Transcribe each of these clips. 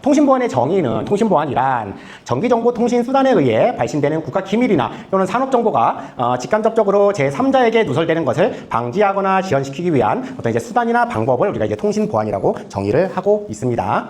통신보안의 정의는 통신보안이란 정기정보통신수단에 의해 발신되는 국가기밀이나 또는 산업정보가 직간접적으로 제3자에게 누설되는 것을 방지하거나 지연시키기 위한 어떤 이제 수단이나 방법을 우리가 이제 통신보안이라고 정의를 하고 있습니다.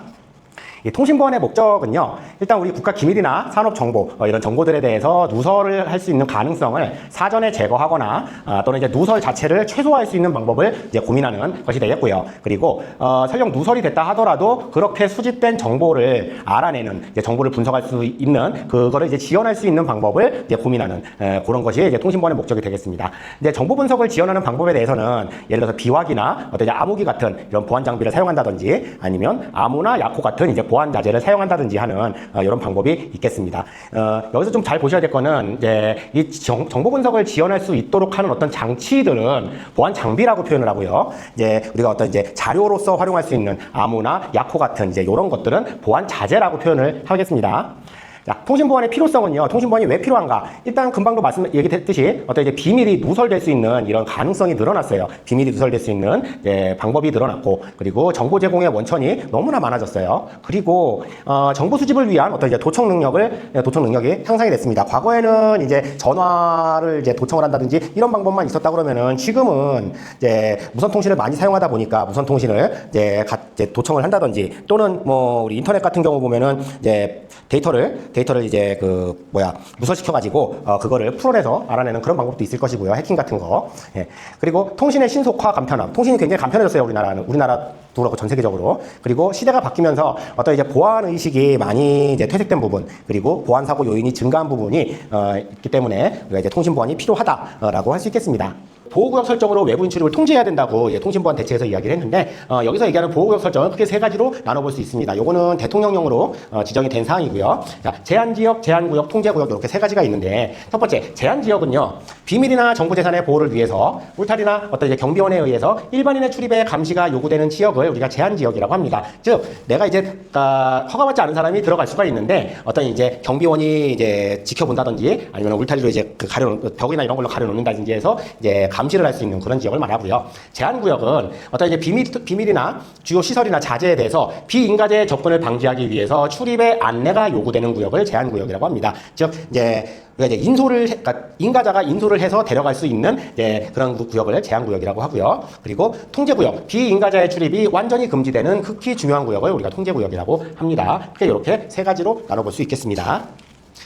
이 통신보안의 목적은요, 일단 우리 국가 기밀이나 산업정보, 이런 정보들에 대해서 누설을 할 수 있는 가능성을 사전에 제거하거나 또는 이제 누설 자체를 최소화할 수 있는 방법을 이제 고민하는 것이 되겠고요. 그리고 설령 누설이 됐다 하더라도 그렇게 수집된 정보를 알아내는, 이제 정보를 분석할 수 있는 그거를 이제 지원할 수 있는 방법을 이제 고민하는 그런 것이 이제 통신보안의 목적이 되겠습니다. 이제 정보 분석을 지원하는 방법에 대해서는 예를 들어서 비화기나 어떤 이제 암호기 같은 이런 보안 장비를 사용한다든지 아니면 암호나 약호 같은 이제 보안 자재를 사용한다든지 하는 이런 방법이 있겠습니다. 여기서 좀 잘 보셔야 될 거는 이제 이 정보 분석을 지원할 수 있도록 하는 어떤 장치들은 보안 장비라고 표현을 하고요. 이제 우리가 어떤 이제 자료로서 활용할 수 있는 암호나 약호 같은 이제 이런 것들은 보안 자재라고 표현을 하겠습니다. 자, 통신보안의 필요성은요, 통신보안이 왜 필요한가? 일단 금방도 얘기했듯이 어떤 이제 비밀이 누설될 수 있는 이런 가능성이 늘어났어요. 비밀이 누설될 수 있는 방법이 늘어났고, 그리고 정보 제공의 원천이 너무나 많아졌어요. 그리고 정보 수집을 위한 어떤 이제 도청 능력이 향상이 됐습니다. 과거에는 이제 전화를 이제 도청을 한다든지 이런 방법만 있었다 그러면은 지금은 이제 무선 통신을 많이 사용하다 보니까 무선 통신을 이제 도청을 한다든지 또는 뭐 우리 인터넷 같은 경우 보면은 이제 데이터를 이제 누설시켜가지고 그거를 풀어내서 알아내는 그런 방법도 있을 것이고요. 해킹 같은 거. 예. 그리고 통신의 신속화, 간편함. 통신이 굉장히 간편해졌어요. 우리나라도 그렇고 전 세계적으로. 그리고 시대가 바뀌면서 어떤 이제 보안 의식이 많이 이제 퇴색된 부분, 그리고 보안 사고 요인이 증가한 부분이 있기 때문에 우리가 이제 통신 보안이 필요하다라고 할 수 있겠습니다. 보호구역 설정으로 외부인 출입을 통제해야 된다고 통신보안 대체에서 이야기를 했는데 여기서 얘기하는 보호구역 설정은 크게 세 가지로 나눠볼 수 있습니다. 요거는 대통령령으로 지정이 된 사항이고요. 자, 제한지역, 제한구역, 통제구역 이렇게 세 가지가 있는데 첫 번째 제한지역은요, 비밀이나 정보재산의 보호를 위해서 울타리나 어떤 이제 경비원에 의해서 일반인의 출입에 감시가 요구되는 지역을 우리가 제한지역이라고 합니다. 즉 내가 이제 허가받지 않은 사람이 들어갈 수가 있는데 어떤 이제 경비원이 이제 지켜본다든지 아니면 울타리로 이제 벽이나 이런 걸로 가려놓는다든지 해서 이제 감시를 할 수 있는 그런 지역을 말하고요. 제한구역은 어떤 이제 비밀이나 주요 시설이나 자재에 대해서 비인가제 접근을 방지하기 위해서 출입의 안내가 요구되는 구역을 제한구역이라고 합니다. 즉 이제 우리가 이제 그러니까 인가자가 인솔을 해서 데려갈 수 있는 그런 구역을 제한구역이라고 하고요. 그리고 통제구역, 비인가자의 출입이 완전히 금지되는 극히 중요한 구역을 우리가 통제구역이라고 합니다. 이렇게 세 가지로 나눠볼 수 있겠습니다.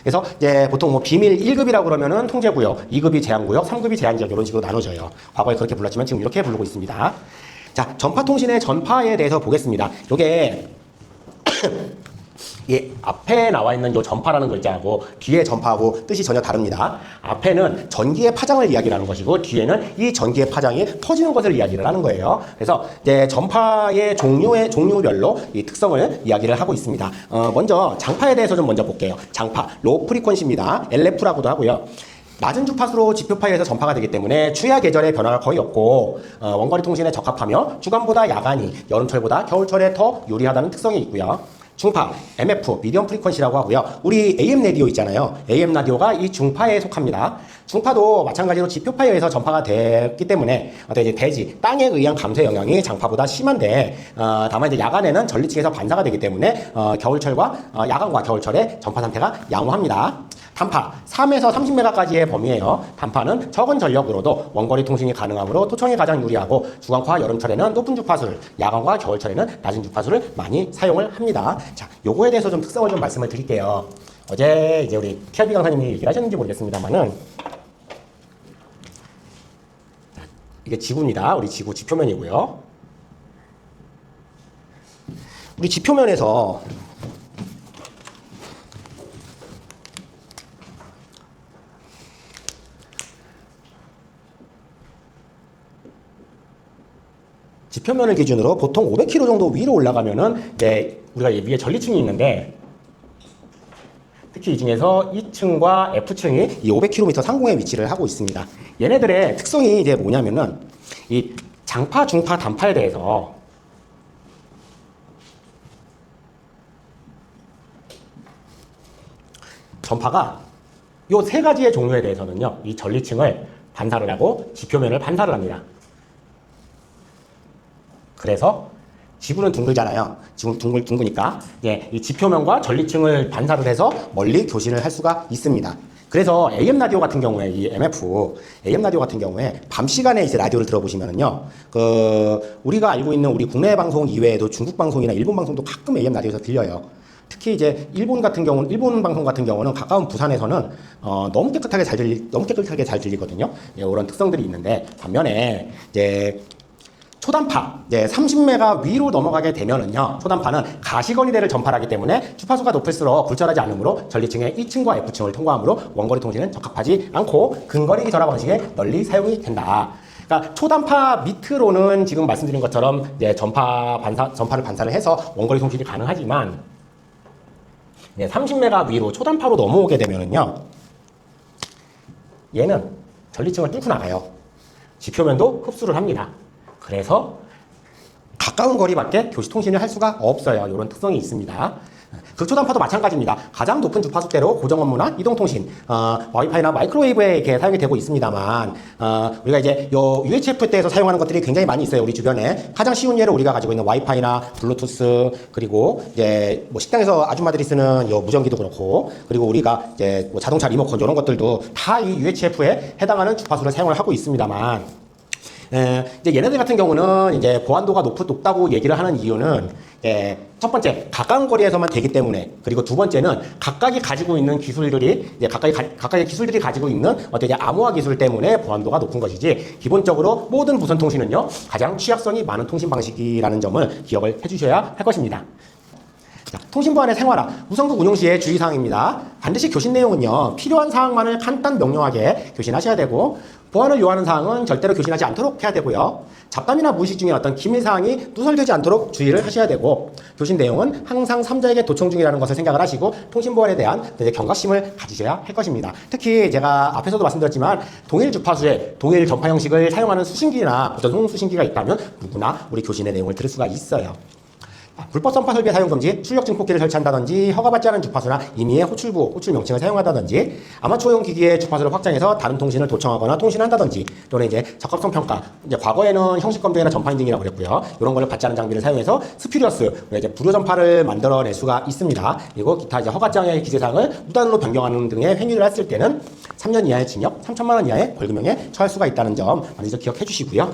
그래서 이제 보통 뭐 비밀 1급이라고 그러면은 통제구역, 2급이 제한구역, 3급이 제한지역 이런 식으로 나눠져요. 과거에 그렇게 불렀지만 지금 이렇게 부르고 있습니다. 자, 전파통신의 전파에 대해서 보겠습니다. 요게 앞에 나와 있는 요 전파라는 글자하고 뒤에 전파하고 뜻이 전혀 다릅니다. 앞에는 전기의 파장을 이야기하는 것이고 뒤에는 이 전기의 파장이 퍼지는 것을 이야기를 하는 거예요. 그래서 이제 전파의 종류별로 이 특성을 이야기를 하고 있습니다. 먼저 장파에 대해서 좀 먼저 볼게요. 장파, 로우 프리퀀시입니다. LF라고도 하고요. 낮은 주파수로 지표파에서 전파가 되기 때문에 추야 계절의 변화가 거의 없고 원거리 통신에 적합하며 주간보다 야간이 여름철보다 겨울철에 더 유리하다는 특성이 있고요. 중파, MF, 미디엄 프리퀀시라고 하고요. 우리 AM 라디오 있잖아요. AM 라디오가 이 중파에 속합니다. 중파도 마찬가지로 지표파에 의해서 전파가 됐기 때문에 어떤 이제 대지, 땅에 의한 감소의 영향이 장파보다 심한데 다만 이제 야간에는 전리층에서 반사가 되기 때문에 야간과 겨울철에 전파 상태가 양호합니다. 단파, 3에서 30메가까지의 범위예요. 단파는 적은 전력으로도 원거리 통신이 가능하므로 토청이 가장 유리하고 주간과 여름철에는 높은 주파수를, 야간과 겨울철에는 낮은 주파수를 많이 사용을 합니다. 자, 요거에 대해서 좀 특성을 좀 말씀을 드릴게요. 어제 이제 우리 KRB 강사님이 얘기를 하셨는지 모르겠습니다만은 이게 지구입니다. 우리 지구 지표면이고요. 우리 지표면에서 지표면을 기준으로 보통 500km 정도 위로 올라가면은 우리가 위에 전리층이 있는데 특히 이 중에서 2층과 F층이 이 500km 상공에 위치를 하고 있습니다. 얘네들의 특성이 이제 뭐냐면은 이 장파, 중파, 단파에 대해서 전파가 요 세 가지의 종류에 대해서는요, 이 전리층을 반사를 하고 지표면을 반사를 합니다. 그래서 지구는 둥글잖아요. 지금 둥그니까 이 지표면과 전리층을 반사를 해서 멀리 교신을 할 수가 있습니다. 그래서 AM 라디오 같은 경우에 이 MF, AM 라디오 같은 경우에 밤 시간에 이제 라디오를 들어보시면은요, 우리가 알고 있는 우리 국내 방송 이외에도 중국 방송이나 일본 방송도 가끔 AM 라디오에서 들려요. 특히 이제 일본 방송 같은 경우는 가까운 부산에서는 너무 깨끗하게 잘 들리거든요. 이런 특성들이 있는데, 반면에 이제 초단파, 30메가 위로 넘어가게 되면은요, 초단파는 가시거리대를 전파하기 때문에 주파수가 높을수록 굴절하지 않으므로 전리층의 E층과 F층을 통과하므로 원거리 통신은 적합하지 않고 근거리 전화 방식에 널리 사용이 된다. 그러니까 초단파 밑으로는 지금 말씀드린 것처럼 전파를 반사를 해서 원거리 통신이 가능하지만 30메가 위로 초단파로 넘어오게 되면은요, 얘는 전리층을 뚫고 나가요. 지표면도 흡수를 합니다. 그래서 가까운 거리밖에 교시 통신을 할 수가 없어요. 이런 특성이 있습니다. 극초단파도 마찬가지입니다. 가장 높은 주파수대로 고정 업무나 이동통신, 와이파이나 마이크로웨이브에 이렇게 사용이 되고 있습니다만, 우리가 이제 요 UHF 때에서 사용하는 것들이 굉장히 많이 있어요. 우리 주변에. 가장 쉬운 예로 우리가 가지고 있는 와이파이나 블루투스, 그리고 이제 뭐 식당에서 아줌마들이 쓰는 요 무전기도 그렇고, 그리고 우리가 이제 뭐 자동차 리모컨 이런 것들도 다 이 UHF에 해당하는 주파수를 사용을 하고 있습니다만, 이제 얘네들 같은 경우는 이제 보안도가 높다고 얘기를 하는 이유는, 첫 번째, 가까운 거리에서만 되기 때문에, 그리고 두 번째는 각각이 가지고 있는 기술들이, 각각의 기술들이 가지고 있는 암호화 기술 때문에 보안도가 높은 것이지, 기본적으로 모든 무선 통신은요, 가장 취약성이 많은 통신 방식이라는 점을 기억을 해주셔야 할 것입니다. 통신 보안의 생활화, 우선국 운용 시의 주의사항입니다. 반드시 교신 내용은요, 필요한 사항만을 간단 명료하게 교신하셔야 되고, 보안을 요하는 사항은 절대로 교신하지 않도록 해야 되고요. 잡담이나 무의식 중에 어떤 기밀사항이 누설되지 않도록 주의를 하셔야 되고, 교신 내용은 항상 3자에게 도청 중이라는 것을 생각을 하시고 통신 보안에 대한 경각심을 가지셔야 할 것입니다. 특히 제가 앞에서도 말씀드렸지만 동일 주파수에 동일 전파 형식을 사용하는 수신기나 전송 수신기가 있다면 누구나 우리 교신의 내용을 들을 수가 있어요. 불법 선파 설비 사용 금지, 출력 증폭기를 설치한다든지, 허가받지 않은 주파수나 임의의 호출 명칭을 사용한다든지, 아마추어용 기기의 주파수를 확장해서 다른 통신을 도청하거나 통신한다든지, 또는 이제 적합성 평가, 이제 과거에는 형식 검증이나 전파 인증이라고 그랬고요. 이런 거를 받지 않은 장비를 사용해서 스퓨리어스, 이제 불효 전파를 만들어낼 수가 있습니다. 그리고 기타 이제 허가장의 기재사항을 무단으로 변경하는 등의 행위를 했을 때는 3년 이하의 징역, 3천만 원 이하의 벌금형에 처할 수가 있다는 점 반드시 기억해 주시고요.